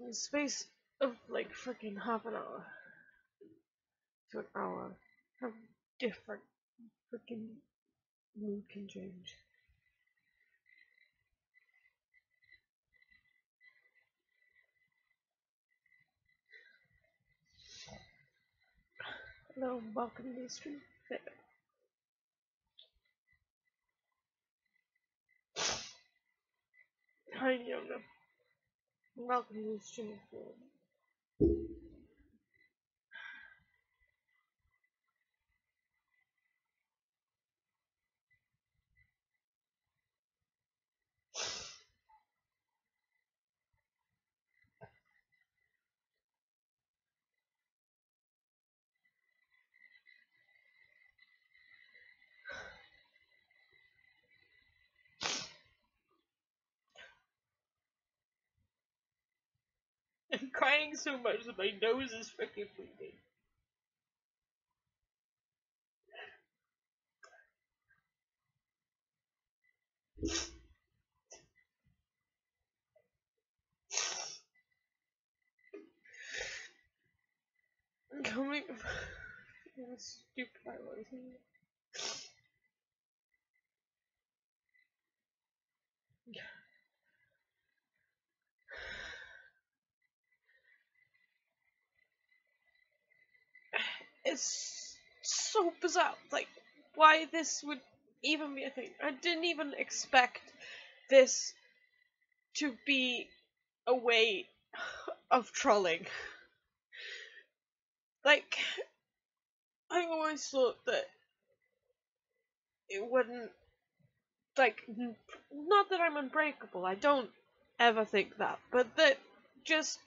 in the space of like freaking half an hour to an hour, how different freaking mood can change. Hello, welcome to the stream. Hi, Yona. Welcome to the stream. I'm crying so much that my nose is freaking bleeding. I'm coming. Stupid I was. It's so bizarre. Like, why this would even be a thing. I didn't even expect this to be a way of trolling. Like, I always thought that it wouldn't, like, not that I'm unbreakable, I don't ever think that, but that just,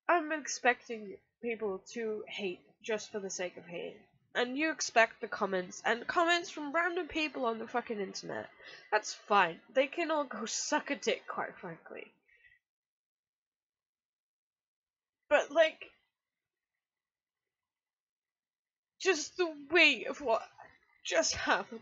I'm expecting people to hate just for the sake of hating. And you expect the comments, and comments from random people on the fucking internet. That's fine. They can all go suck a dick, quite frankly. But, like, just the weight of what just happened.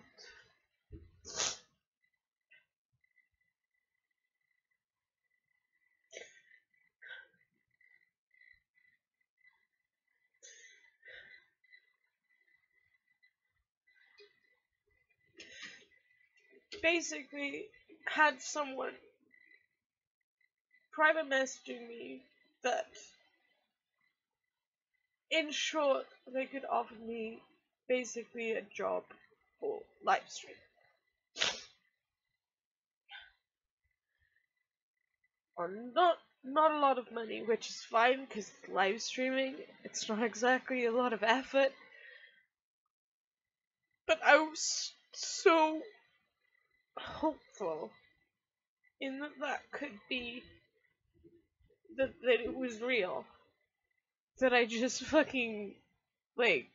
Basically, had someone private messaging me that, in short, they could offer me basically a job for live stream. Or not a lot of money, which is fine because live streaming, it's not exactly a lot of effort. But I was so hopeful in that could be that it was real, that I just fucking like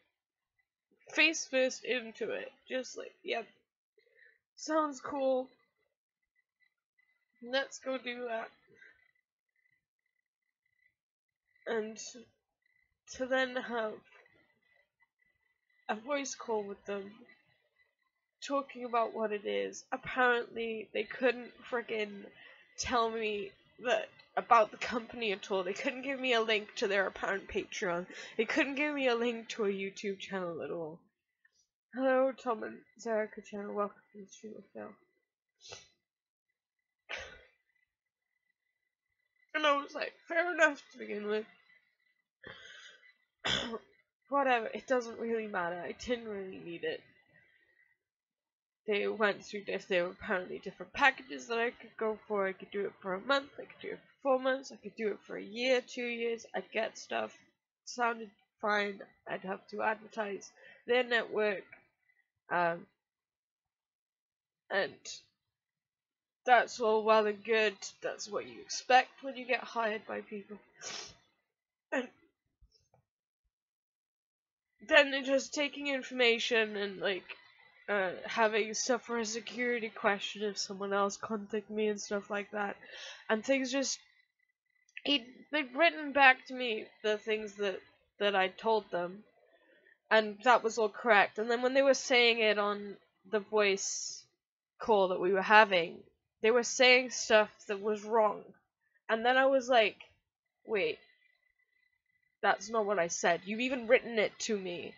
face first into it, just like, yep, sounds cool, let's go do that. And to then have a voice call with them talking about what it is. Apparently they couldn't friggin' tell me that about the company at all. They couldn't give me a link to their apparent Patreon. They couldn't give me a link to a YouTube channel at all. Hello, Tom and Zerika channel. Welcome to the stream of Phil. And I was like, fair enough to begin with. Whatever, it doesn't really matter. I didn't really need it. They went through this. There were apparently different packages that I could go for. I could do it for a month. I could do it for 4 months. I could do it for a year, 2 years. I'd get stuff. It sounded fine. I'd have to advertise their network. And that's all well and good. That's what you expect when you get hired by people. And then they're just taking information and like having stuff for a security question if someone else contact me and stuff like that. And things just they've written back to me the things that I told them, and that was all correct. And then when they were saying it on the voice call that we were having, they were saying stuff that was wrong. And then I was like, Wait, that's not what I said. You've even written it to me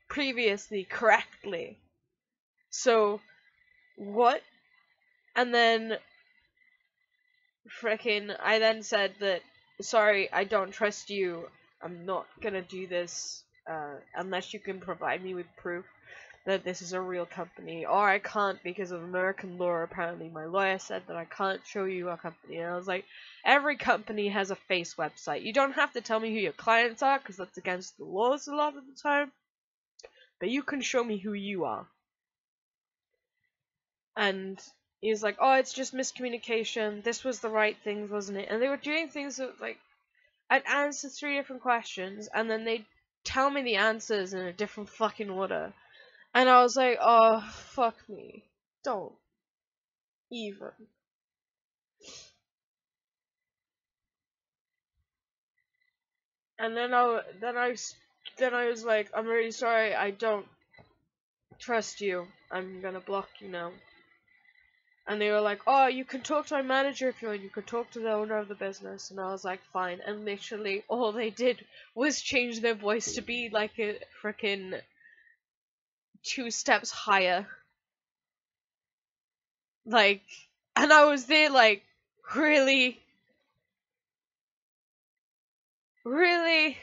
previously correctly. So, what? And then, I then said that, sorry, I don't trust you. I'm not gonna do this, unless you can provide me with proof that this is a real company, or I can't because of American law. Apparently, my lawyer said that I can't show you a company, and I was like, every company has a face website. You don't have to tell me who your clients are, because that's against the laws a lot of the time, but you can show me who you are. And he's like, oh, it's just miscommunication. This was the right thing, wasn't it? And they were doing things that, like, I'd answer 3 different questions, and then they'd tell me the answers in a different fucking order. And I was like, oh, fuck me. Don't even. And then I was like, I'm really sorry, I don't trust you. I'm gonna block you now. And they were like, oh, you can talk to my manager if you want, you can talk to the owner of the business. And I was like, fine. And literally all they did was change their voice to be like a frickin' 2 steps higher. Like, and I was there like, really? Really?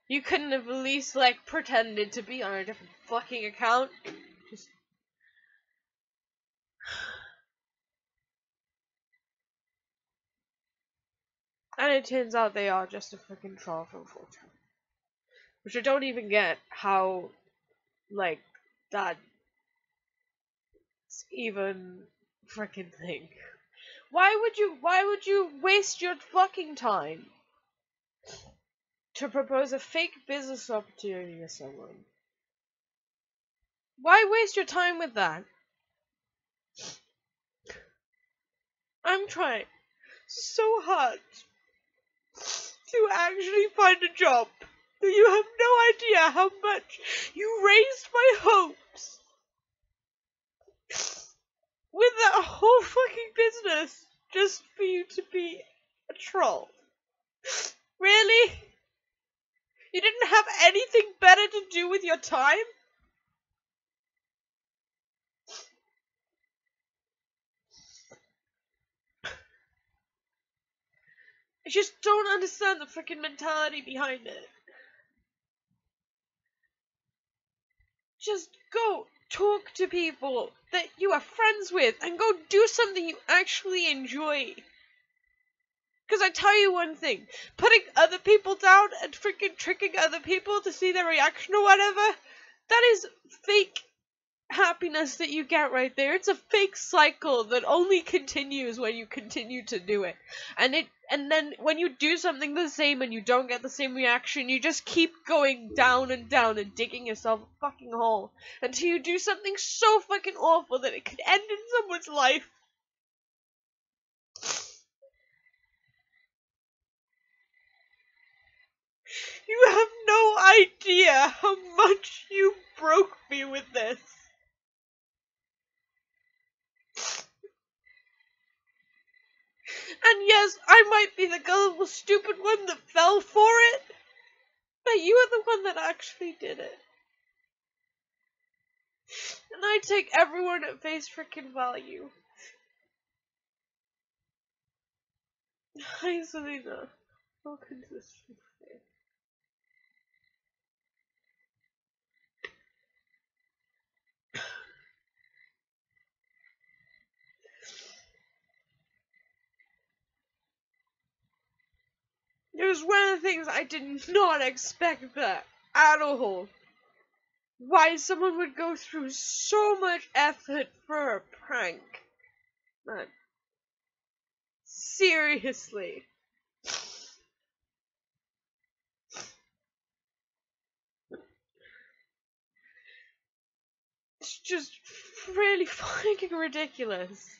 You couldn't have at least, like, pretended to be on a different fucking account? Just... And it turns out they are just a fucking troll from 4chan. Which I don't even get how, like, that's even freaking thing. Why would you waste your fucking time to propose a fake business opportunity to someone? Why waste your time with that? I'm trying so hard to actually find a job. You have no idea how much you raised my hopes with that whole fucking business just for you to be a troll. Really? You didn't have anything better to do with your time? I just don't understand the freaking mentality behind it. Just go talk to people that you are friends with and go do something you actually enjoy. Because I tell you one thing, putting other people down and freaking tricking other people to see their reaction or whatever, that is fake happiness that you get right there. It's a fake cycle that only continues when you continue to do it. And then when you do something the same and you don't get the same reaction, you just keep going down and down and digging yourself a fucking hole until you do something so fucking awful that it could end in someone's life. You have no idea how much you broke me with this. And yes, I might be the gullible stupid one that fell for it, but you are the one that actually did it. And I take everyone at face freaking value. Hi, Selena. Welcome to the stream. It was one of the things I did not expect that at all. Why someone would go through so much effort for a prank. Man. Seriously. It's just really fucking ridiculous.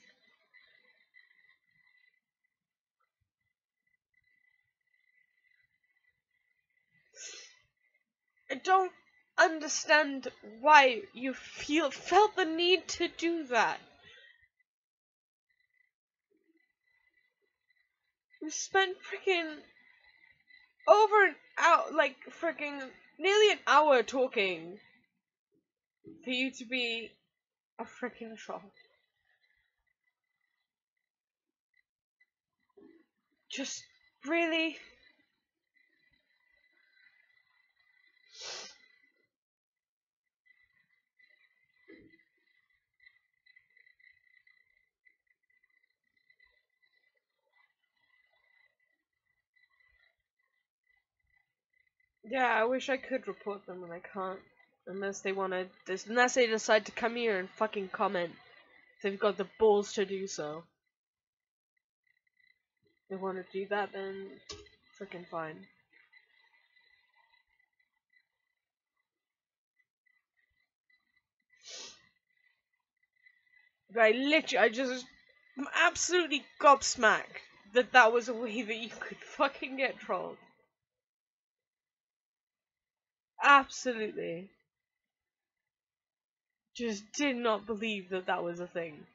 I don't understand why you felt the need to do that. You spent freaking over an hour, like freaking nearly an hour talking for you to be a freaking troll. Just really. Yeah, I wish I could report them, and I can't. Unless they wanna, unless they decide to come here and fucking comment. If they've got the balls to do so. If they wanna do that, then freaking fine. But I'm absolutely gobsmacked that that was a way that you could fucking get trolled. Absolutely. Just did not believe that that was a thing.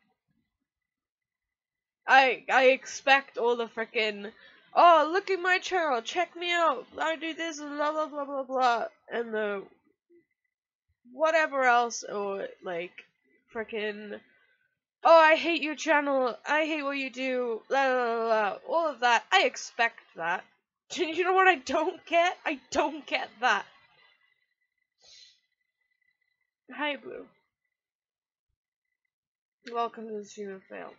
I expect all the frickin' oh, look at my channel, check me out, I do this and blah blah blah blah blah, and the whatever else, or like frickin' oh, I hate your channel, I hate what you do, blah blah blah, blah. All of that. I expect that. You know what I don't get? I don't get that. Hi Blue. Welcome to the stream of fail.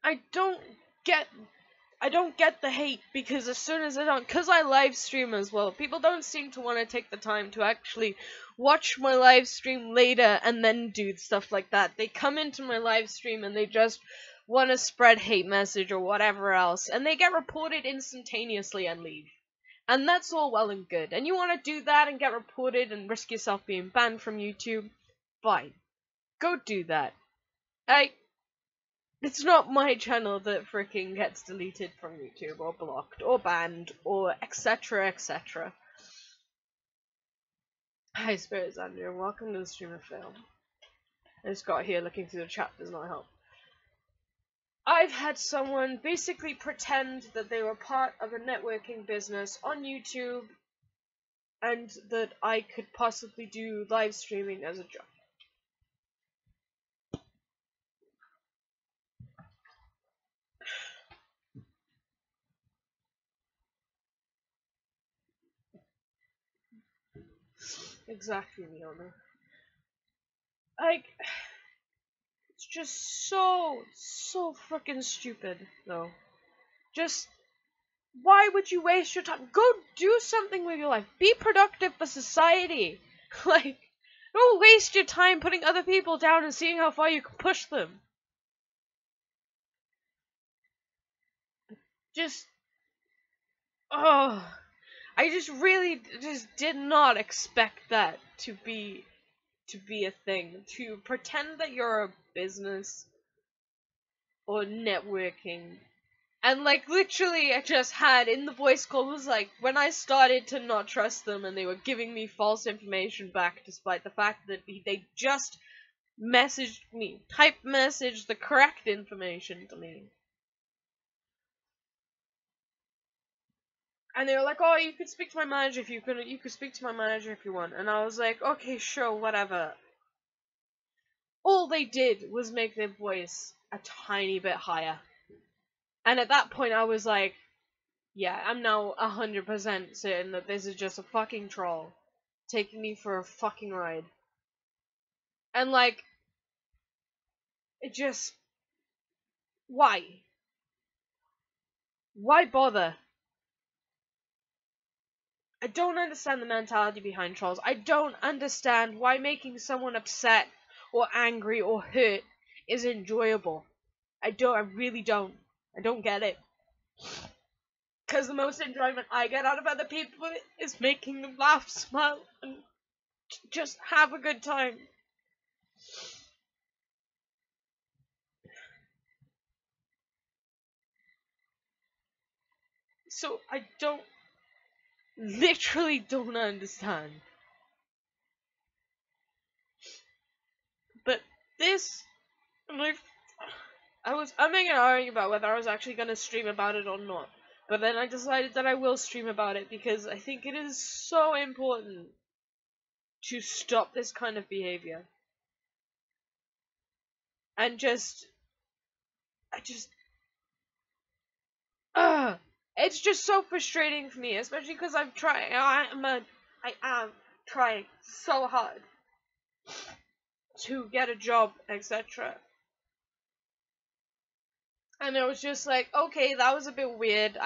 I don't get the hate, because as soon as because I live stream as well, people don't seem to want to take the time to actually watch my live stream later and then do stuff like that. They come into my live stream and they just want to spread hate message or whatever else, and they get reported instantaneously and leave. And that's all well and good. And you want to do that and get reported and risk yourself being banned from YouTube? Fine. Go do that. It's not my channel that freaking gets deleted from YouTube or blocked or banned or etc etc. Hi Spirits Andrew, welcome to the stream of fail. I just got here looking through the chat, does not help. I've had someone basically pretend that they were part of a networking business on YouTube and that I could possibly do live streaming as a job. Exactly, Leona. Like, it's just so freaking stupid, though. Just, why would you waste your time? Go do something with your life. Be productive for society. Like, don't waste your time putting other people down and seeing how far you can push them. Just, oh, I just really just did not expect that to be a thing. To pretend that you're a business or networking. And like literally I just had in the voice call was like when I started to not trust them and they were giving me false information back despite the fact that they just messaged me, type messaged the correct information to me. And they were like, "Oh, you could speak to my manager if you could speak to my manager if you want." And I was like, "Okay, sure, whatever." All they did was make their voice a tiny bit higher. And at that point I was like, yeah, I'm now 100% certain that this is just a fucking troll taking me for a fucking ride. And like, it just, why? Why bother? I don't understand the mentality behind trolls. I don't understand why making someone upset or angry or hurt is enjoyable. I really don't. I don't get it. Because the most enjoyment I get out of other people is making them laugh, smile, and just have a good time. So I literally don't understand. But this, like, I was umming and ahhing about whether I was actually going to stream about it or not. But then I decided that I will stream about it because I think it is so important to stop this kind of behavior. And I just, it's just so frustrating for me, especially because I am trying so hard to get a job, etc. And it was just like, okay, that was a bit weird.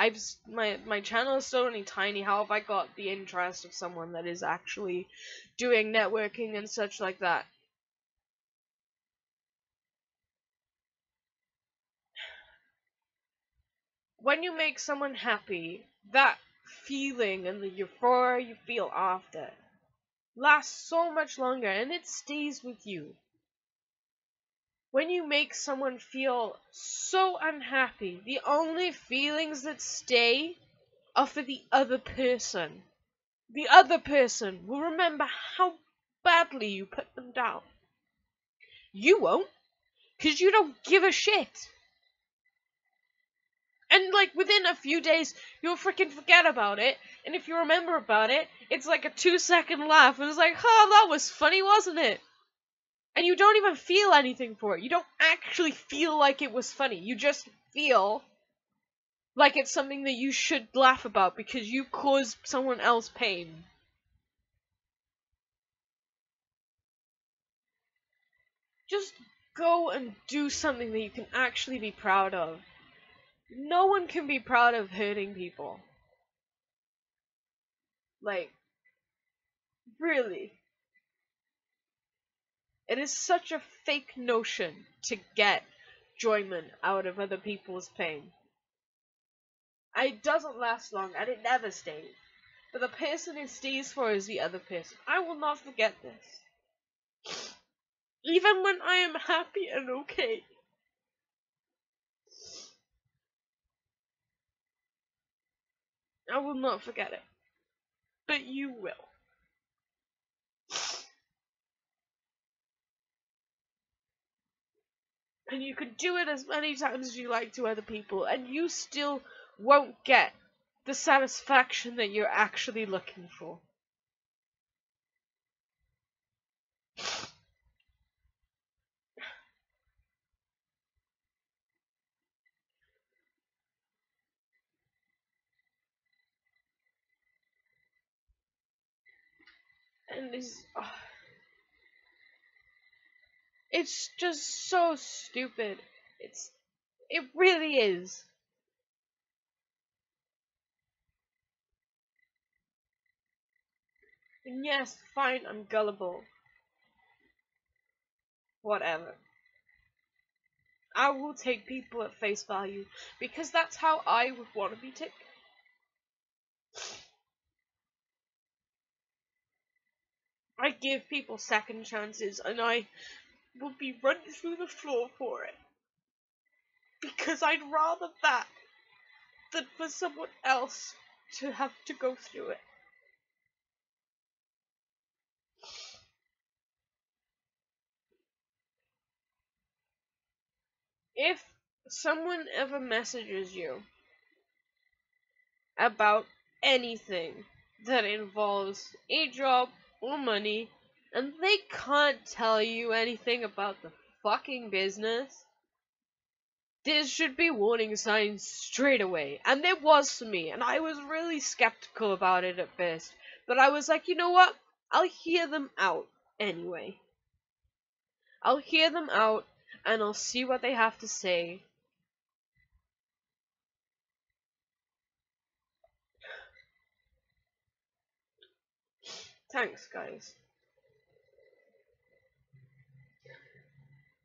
My channel is still only tiny. How have I got the interest of someone that is actually doing networking and such like that? When you make someone happy, that feeling and the euphoria you feel after lasts so much longer and it stays with you. When you make someone feel so unhappy, the only feelings that stay are for the other person. The other person will remember how badly you put them down. You won't, because you don't give a shit. And like within a few days, you'll freaking forget about it. And if you remember about it, it's like a 2-second laugh. And it's like, oh, that was funny, wasn't it? And you don't even feel anything for it. You don't actually feel like it was funny. You just feel like it's something that you should laugh about because you caused someone else pain. Just go and do something that you can actually be proud of. No one can be proud of hurting people. Like, really. It is such a fake notion to get enjoyment out of other people's pain. It doesn't last long, and it never stays. But the person it stays for is the other person. I will not forget this. Even when I am happy and okay. I will not forget it. But you will. And you can do it as many times as you like to other people, and you still won't get the satisfaction that you're actually looking for. And it's just so stupid. It really is. And yes, fine, I'm gullible. Whatever. I will take people at face value because that's how I would want to be taken. I give people second chances and I will be run through the floor for it. Because I'd rather that than for someone else to have to go through it. If someone ever messages you about anything that involves a job or money, and they can't tell you anything about the fucking business, there should be warning signs straight away. And there was for me, and I was really skeptical about it at first. But I was like, you know what? I'll hear them out anyway. I'll hear them out, and I'll see what they have to say. Thanks, guys.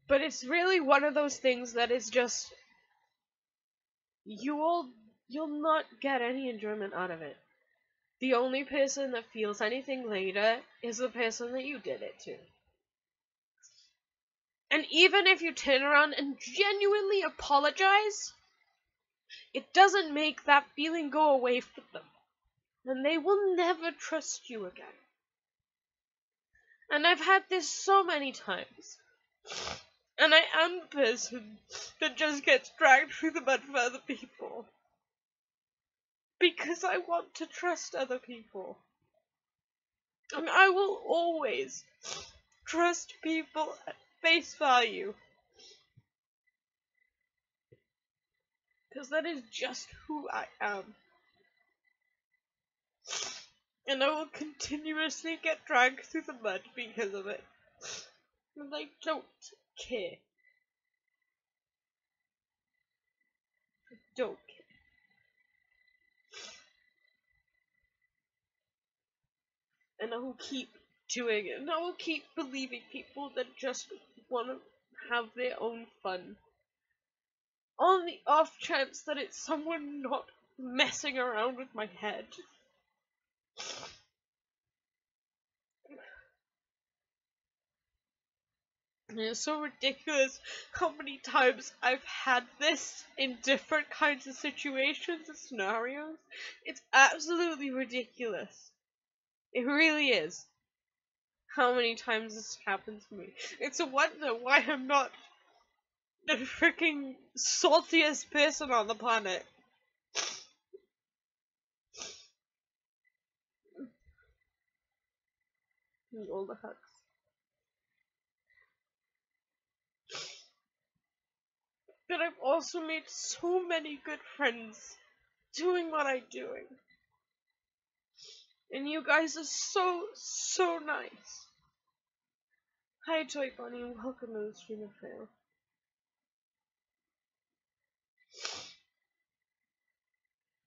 But it's really one of those things that is just you'll not get any enjoyment out of it. The only person that feels anything later is the person that you did it to. And even if you turn around and genuinely apologize, it doesn't make that feeling go away from them. And they will never trust you again. And I've had this so many times. And I am the person that just gets dragged through the mud for other people. because I want to trust other people. And I will always trust people at face value. Because that is just who I am. And I will continuously get dragged through the mud because of it. And I don't care. I don't care. And I will keep doing it. And I will keep believing people that just want to have their own fun. On the off chance that it's someone not messing around with my head. And it's so ridiculous how many times I've had this in different kinds of situations and scenarios. It's absolutely ridiculous. It really is. How many times this happened to me. It's a wonder why I'm not the freaking saltiest person on the planet. And all the hugs. But I've also made so many good friends doing what I'm doing. And you guys are so nice. Hi Toy Bunny, and welcome to the stream of fail.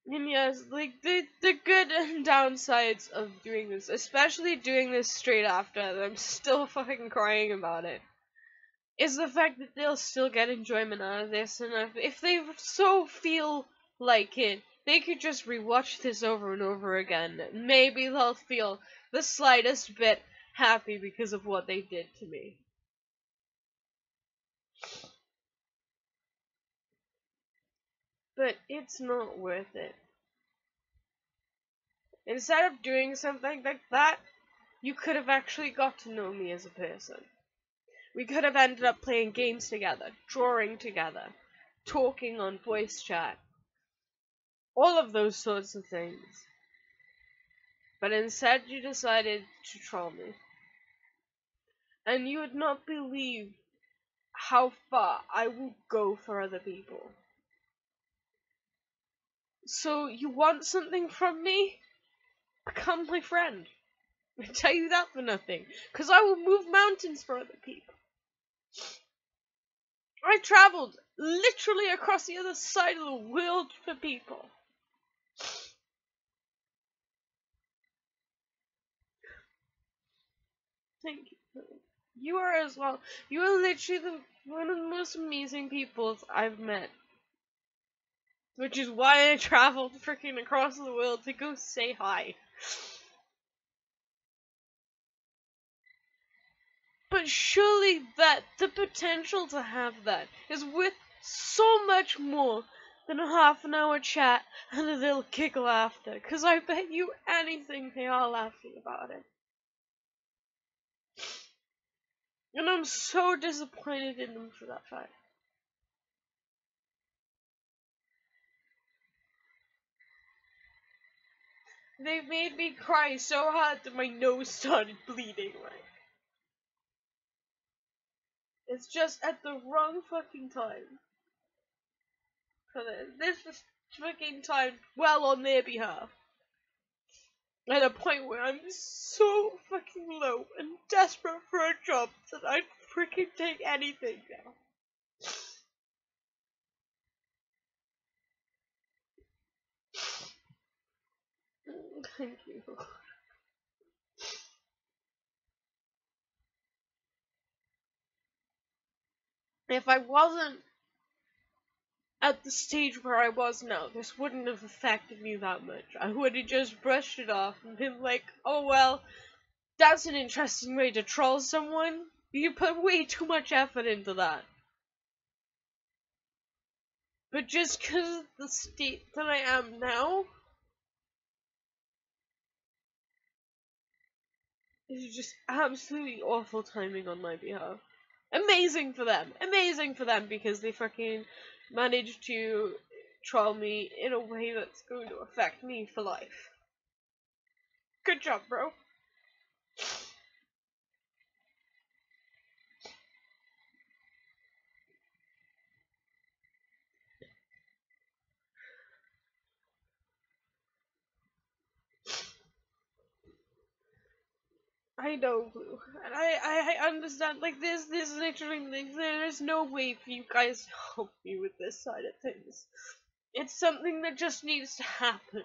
And yes, like the good and downsides of doing this, especially doing this straight after that I'm still fucking crying about it, is the fact that they'll still get enjoyment out of this, and if they so feel like it, they could just rewatch this over and over again. Maybe they'll feel the slightest bit happy because of what they did to me. But it's not worth it. Instead of doing something like that, you could have actually got to know me as a person. We could have ended up playing games together, drawing together, talking on voice chat, all of those sorts of things. But instead you decided to troll me. And you would not believe how far I will go for other people. So you want something from me? Become my friend. I tell you that for nothing. Because I will move mountains for other people. I traveled literally across the other side of the world for people. Thank you. You are as well. You are literally one of the most amazing people I've met. Which is why I traveled freaking across the world to go say hi. But surely the potential to have that is worth so much more than a half an hour chat and a little giggle after. Because I bet you anything they are laughing about it. And I'm so disappointed in them for that fact. They made me cry so hard that my nose started bleeding. Like, it's just at the wrong fucking time. This was fucking timed well on their behalf. At a point where I'm so fucking low and desperate for a job that I'd freaking take anything now. Thank you. If I wasn't at the stage where I was now, this wouldn't have affected me that much. I would have just brushed it off and been like, oh well, that's an interesting way to troll someone. You put way too much effort into that. But just because of the state that I am now, it's just absolutely awful timing on my behalf. Amazing for them because they fucking managed to troll me in a way that's going to affect me for life. Good job, bro. I know, Blue. And I understand, like, this literally, like, there's no way for you guys to help me with this side of things. It's something that just needs to happen.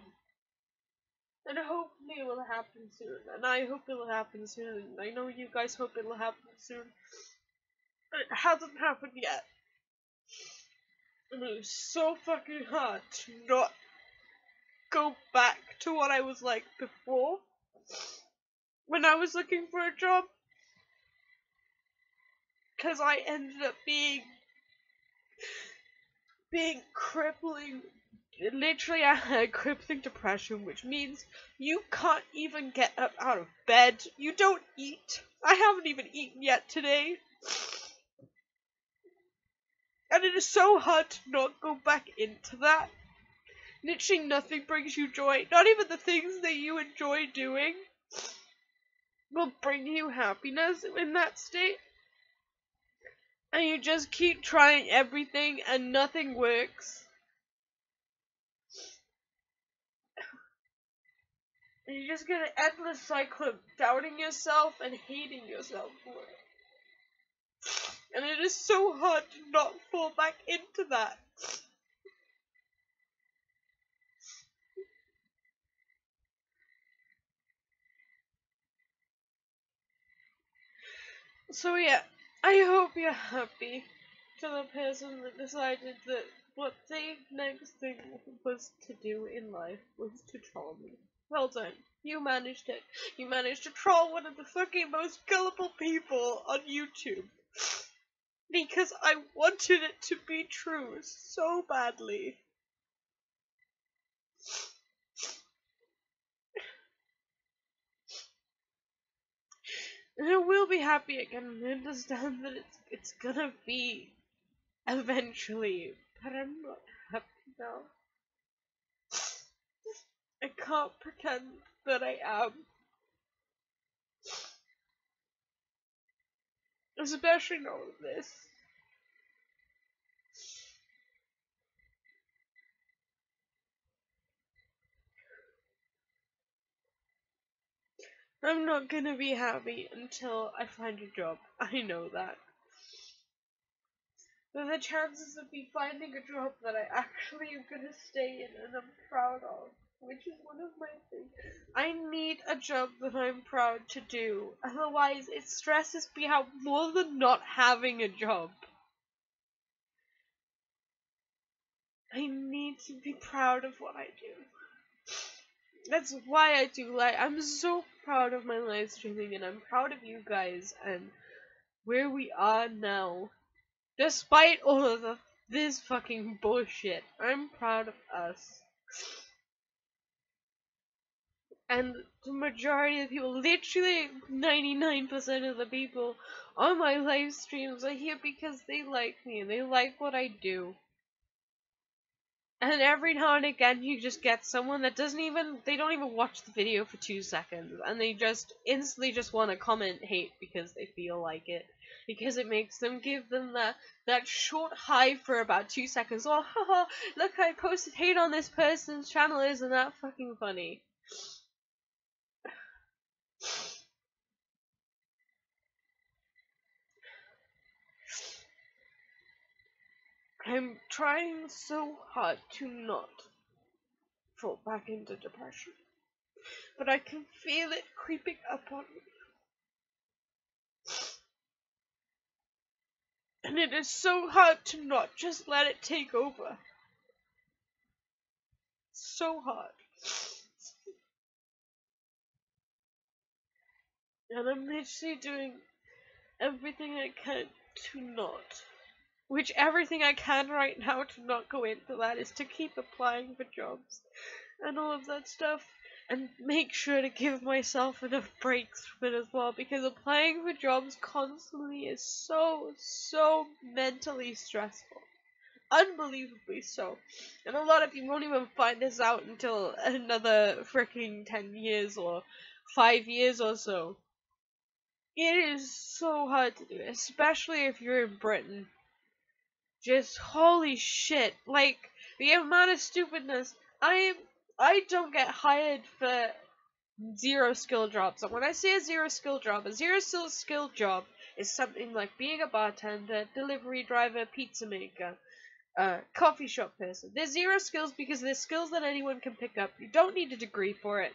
And hopefully it will happen soon. And I hope it will happen soon. And I know you guys hope it will happen soon. But it hasn't happened yet. And it was so fucking hard to not go back to what I was like before. When I was looking for a job. Because I ended up being crippling. Literally, I had crippling depression, which means you can't even get up out of bed. You don't eat. I haven't even eaten yet today. And it is so hard to not go back into that. Literally nothing brings you joy. Not even the things that you enjoy doing will bring you happiness in that state. And you just keep trying everything and nothing works. And you just get an endless cycle of doubting yourself and hating yourself for it. And it is so hard to not fall back into that. So yeah, I hope you're happy to the person that decided that what their next thing was to do in life was to troll me. Well done. You managed it. You managed to troll one of the fucking most gullible people on YouTube. Because I wanted it to be true so badly. And I will be happy again. I understand that it's gonna be eventually, but I'm not happy now. I can't pretend that I am. Especially not with this. I'm not gonna be happy until I find a job. I know that. But the chances of me finding a job that I actually am gonna stay in and I'm proud of, which is one of my things. I need a job that I'm proud to do. Otherwise, it stresses me out more than not having a job. I need to be proud of what I do. That's why I do I'm so proud of my live streaming and I'm proud of you guys and where we are now. Despite all of this fucking bullshit, I'm proud of us. And the majority of people, literally 99% of the people on my live streams are here because they like me and they like what I do. And every now and again you just get someone that they don't even watch the video for 2 seconds and they just instantly just want to comment hate because they feel like it. Because it makes them give them that short high for about 2 seconds. Oh, haha, look, I posted hate on this person's channel, isn't that fucking funny? I'm trying so hard to not fall back into depression. But I can feel it creeping up on me. And it is so hard to not just let it take over. So hard. And I'm literally doing everything I can to not. Which everything I can right now to not go into that is to keep applying for jobs and all of that stuff. And make sure to give myself enough breaks from it as well, because applying for jobs constantly is so mentally stressful. unbelievably so. And a lot of you won't even find this out until another freaking 10 years or 5 years or so. It is so hard to do, especially if you're in Britain. Just holy shit. Like, the amount of stupidness. I don't get hired for zero skill jobs. And when I say a zero skill job is something like being a bartender, delivery driver, pizza maker, coffee shop person. There's zero skills because there's skills that anyone can pick up. You don't need a degree for it.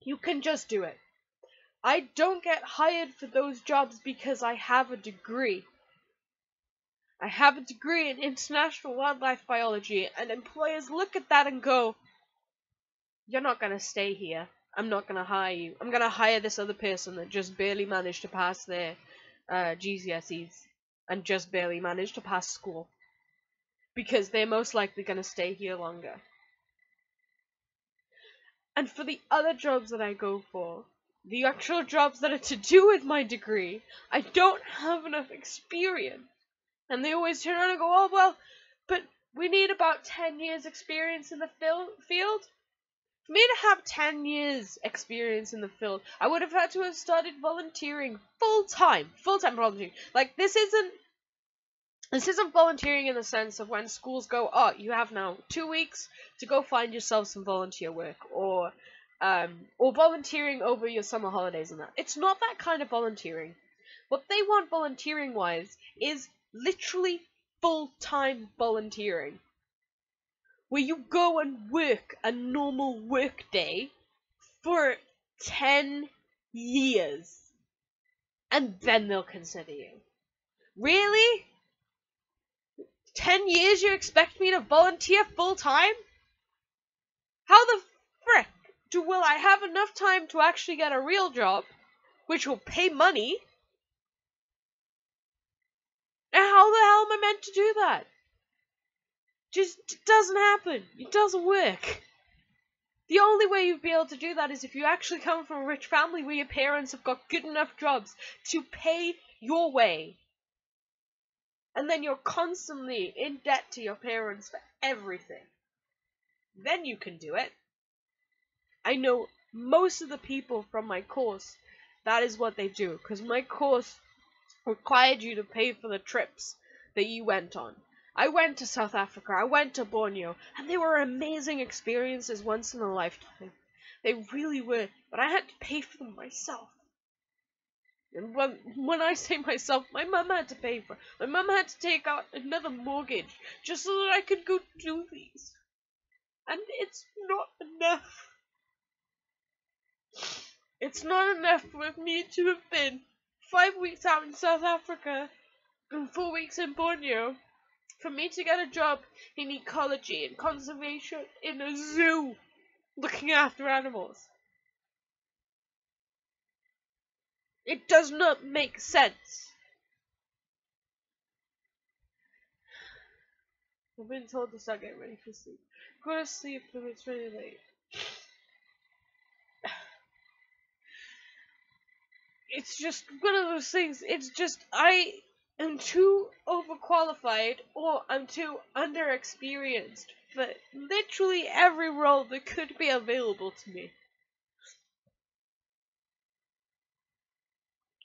You can just do it. I don't get hired for those jobs because I have a degree. I have a degree in international wildlife biology, and employers look at that and go, you're not gonna stay here. I'm not gonna hire you. I'm gonna hire this other person that just barely managed to pass their GCSEs and just barely managed to pass school. Because they're most likely gonna stay here longer. And for the other jobs that I go for, the actual jobs that are to do with my degree, I don't have enough experience. And they always turn around and go, oh, well, but we need about 10 years experience in the field. For me to have 10 years experience in the field, I would have had to have started volunteering full-time volunteering. Like, this isn't volunteering in the sense of when schools go, oh, you have now 2 weeks to go find yourself some volunteer work, or volunteering over your summer holidays and that. It's not that kind of volunteering. What they want volunteering-wise is literally full-time volunteering, where you go and work a normal work day for 10 years, and then they'll consider you. Really? 10 years you expect me to volunteer full-time? How the frick will I have enough time to actually get a real job, which will pay money? And how the hell am I meant to do that? Just it doesn't happen. It doesn't work. The only way you'd be able to do that is if you actually come from a rich family where your parents have got good enough jobs to pay your way. And then you're constantly in debt to your parents for everything. Then you can do it. I know most of the people from my course, that is what they do. Because my course required you to pay for the trips that you went on. I went to South Africa, I went to Borneo, and they were amazing experiences once in a lifetime. They really were, but I had to pay for them myself. And when I say myself, my mum had to pay for it. My mum had to take out another mortgage just so that I could go do these. And it's not enough. It's not enough for me to have been 5 weeks out in South Africa and 4 weeks in Borneo for me to get a job in ecology and conservation in a zoo looking after animals. It does not make sense. I've been told to start getting ready for sleep. Go to sleep when it's really late. It's just one of those things. It's just I am too overqualified or I'm too underexperienced for literally every role that could be available to me.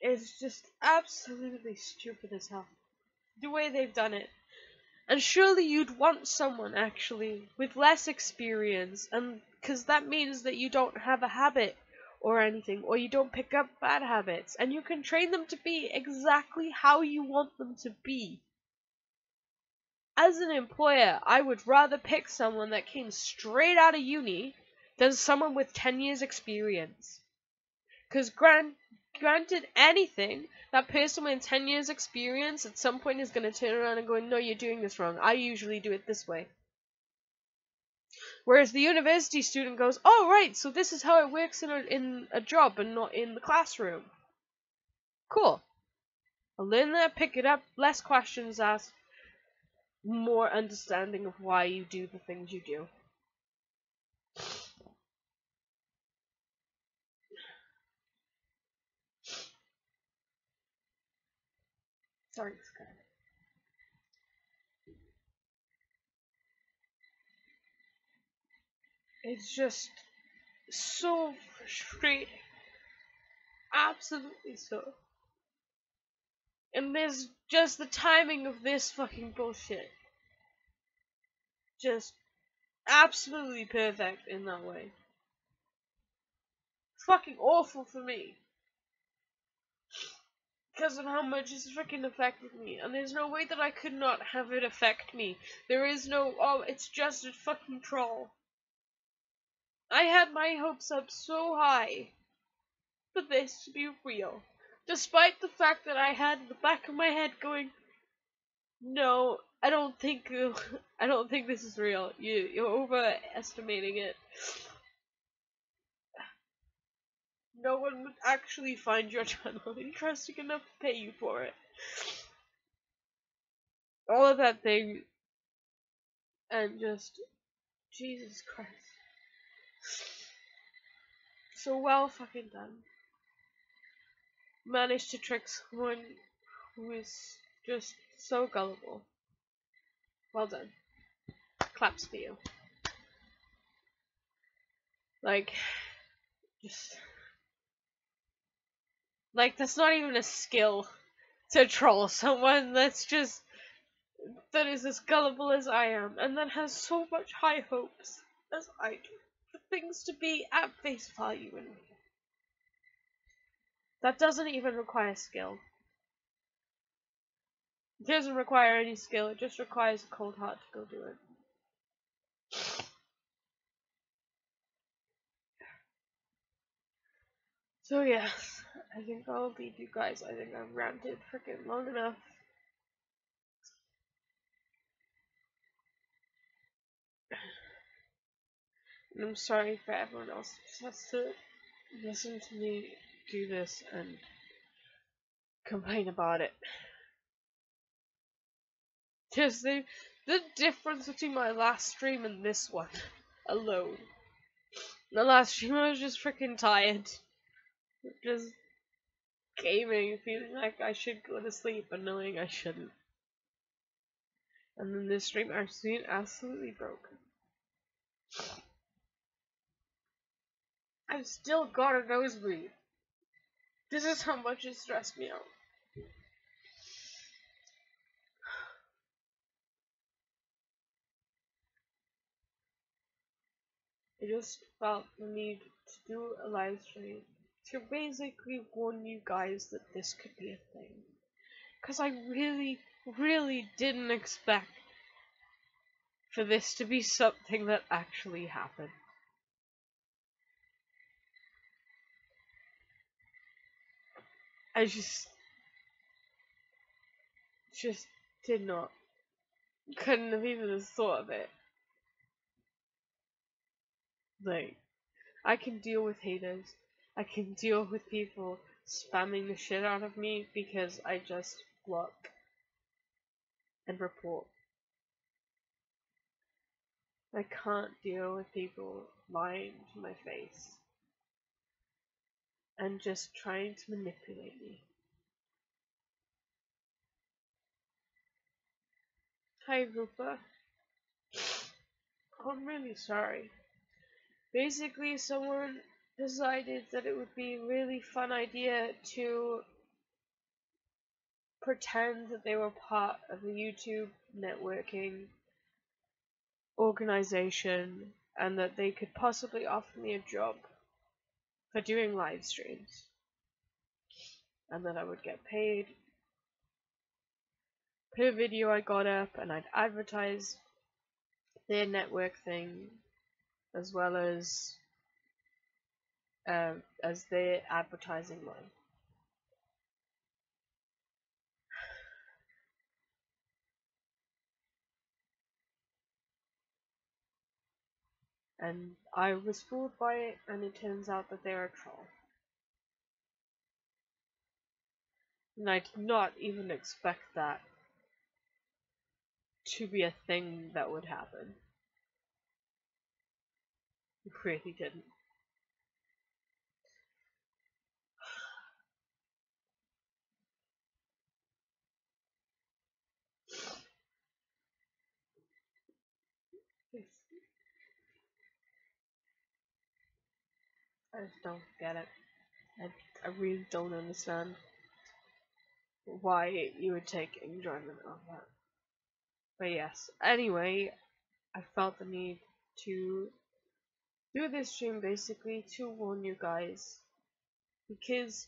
It's just absolutely stupid as hell. The way they've done it. And surely you'd want someone, actually, with less experience, and because that means that you don't have a habit or anything, or you don't pick up bad habits, and you can train them to be exactly how you want them to be. As an employer, I would rather pick someone that came straight out of uni than someone with 10 years experience. Because granted anything, that person with 10 years experience at some point is going to turn around and go, no, you're doing this wrong. I usually do it this way. Whereas the university student goes, oh, right, so this is how it works in a job and not in the classroom. Cool. I'll learn that, pick it up, less questions asked, more understanding of why you do the things you do. Sorry, Sky. It's just so frustrating. Absolutely so. And there's just the timing of this fucking bullshit. Just absolutely perfect in that way. Fucking awful for me. Because of how much it's freaking affected me. And there's no way that I could not have it affect me. There is no, oh, it's just a fucking troll. I had my hopes up so high for this to be real. Despite the fact that I had in the back of my head going, no, I don't think I don't think this is real. You're overestimating it. No one would actually find your channel interesting enough to pay you for it. All of that thing, and just Jesus Christ, so well fucking done. Managed to trick someone who is just so gullible. Well done. Claps for you. Like, just like that's not even a skill to troll someone that is as gullible as I am and that has so much high hopes as I do for things to be at face value in me. That doesn't even require skill. It doesn't require any skill, it just requires a cold heart to go do it. So yes, I think I'll leave you guys. I think I've ranted freaking long enough. And I'm sorry for everyone else who has to listen to me do this and complain about it. Just the difference between my last stream and this one alone. The last stream I was just freaking tired. Just gaming, feeling like I should go to sleep and knowing I shouldn't. And then this stream I was feeling absolutely broken. I've still got a nosebleed. This is how much it stressed me out. I just felt the need to do a live stream to basically warn you guys that this could be a thing. Because I really, really didn't expect for this to be something that actually happened. I just did not, couldn't have even thought of it. Like, I can deal with haters. I can deal with people spamming the shit out of me because I just block and report. I can't deal with people lying to my face and just trying to manipulate me. Hi, Rupa. I'm really sorry. Basically, someone decided that it would be a really fun idea to pretend that they were part of a YouTube networking organization and that they could possibly offer me a job for doing live streams and that I would get paid per video I got up and I'd advertise their network thing as well as their advertising mine. And I was fooled by it, and it turns out that they're a troll. And I did not even expect that to be a thing that would happen. I really didn't. I just don't get it. I really don't understand why you would take enjoyment out of that. But yes, anyway, I felt the need to do this stream basically to warn you guys because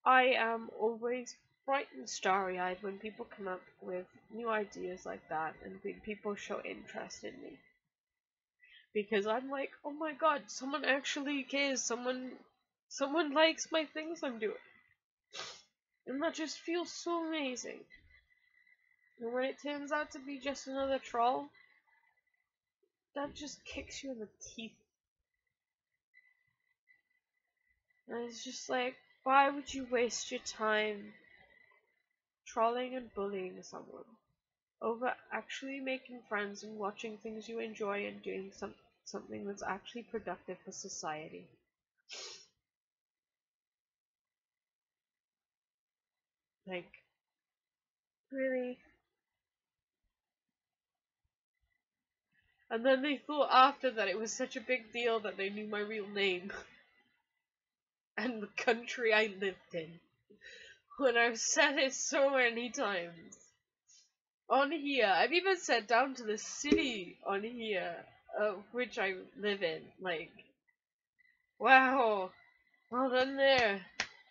I am always bright and starry eyed when people come up with new ideas like that and when people show interest in me. Because I'm like, oh my god, someone actually cares, someone likes my things I'm doing. And that just feels so amazing. And when it turns out to be just another troll, that just kicks you in the teeth. And it's just like, why would you waste your time trolling and bullying someone over actually making friends and watching things you enjoy and doing something that's actually productive for society? Like, really? And then they thought after that it was such a big deal that they knew my real name and the country I lived in. When I've said it so many times. On here, I've even said down to the city on here, which I live in. Like, wow, well done there.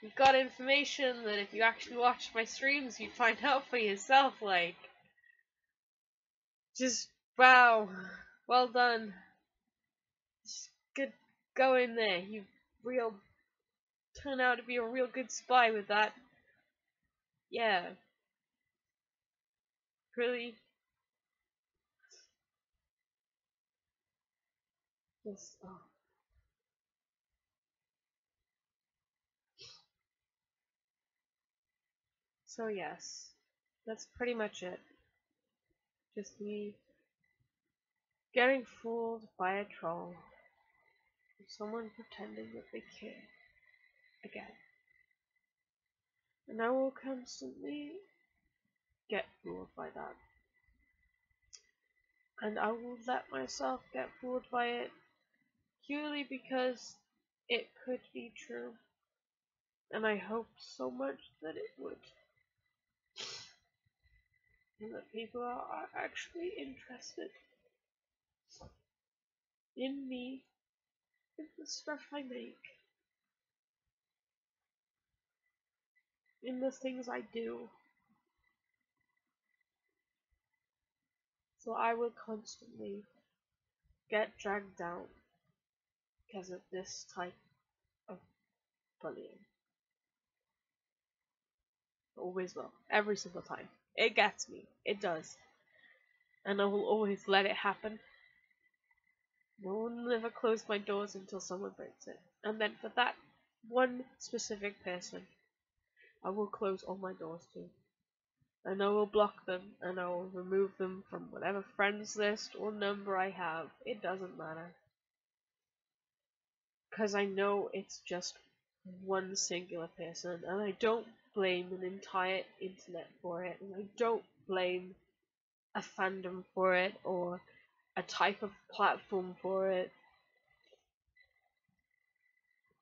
You've got information that if you actually watch my streams, you find out for yourself. Like, just wow, well done. Just good going there. You real turn out to be a real good spy with that. Yeah, really. Just oh. So yes, that's pretty much it. Just me getting fooled by a troll. Someone pretending that they care. Again. And I will constantly get fooled by that. And I will let myself get fooled by it purely because it could be true. And I hope so much that it would. And that people are actually interested in me, in the stuff I make, in the things I do. So I will constantly get dragged down because of this type of bullying. Always will. Every single time. It gets me. It does. And I will always let it happen. No one will ever close my doors until someone breaks it. And then for that one specific person, I will close all my doors to. And I will block them and I will remove them from whatever friends list or number I have. It doesn't matter. Because I know it's just one singular person and I don't blame an entire internet for it. And I don't blame a fandom for it or a type of platform for it.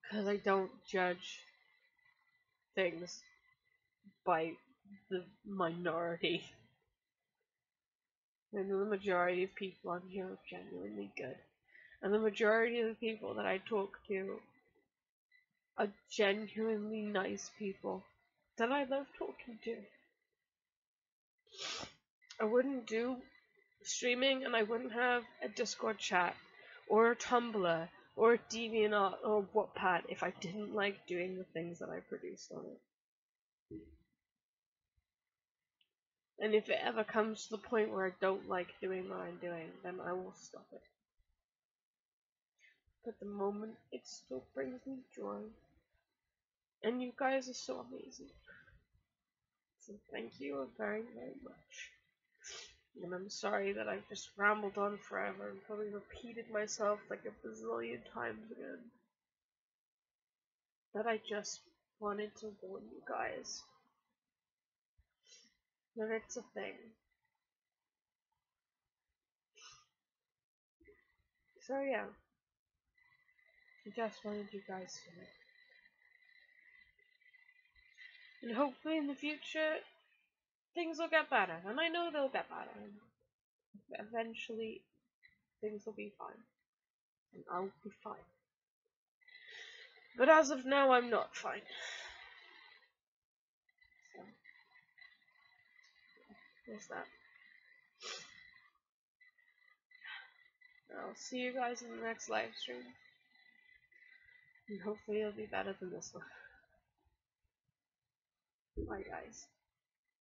Because I don't judge things by the minority. And the majority of people on here are genuinely good. And the majority of the people that I talk to are genuinely nice people that I love talking to. I wouldn't do streaming and I wouldn't have a Discord chat or a Tumblr or a DeviantArt or Wattpad if I didn't like doing the things that I produced on it. And if it ever comes to the point where I don't like doing what I'm doing, then I will stop it. But at the moment, it still brings me joy. And you guys are so amazing. So thank you very, very much. And I'm sorry that I've just rambled on forever and probably repeated myself like a bazillion times again. But I just wanted to warn you guys that it's a thing. So yeah. I just wanted you guys to know. And hopefully in the future, things will get better. And I know they'll get better. And eventually, things will be fine. And I'll be fine. But as of now, I'm not fine. So, there's that. I'll see you guys in the next live stream. And hopefully it'll be better than this one. Bye guys.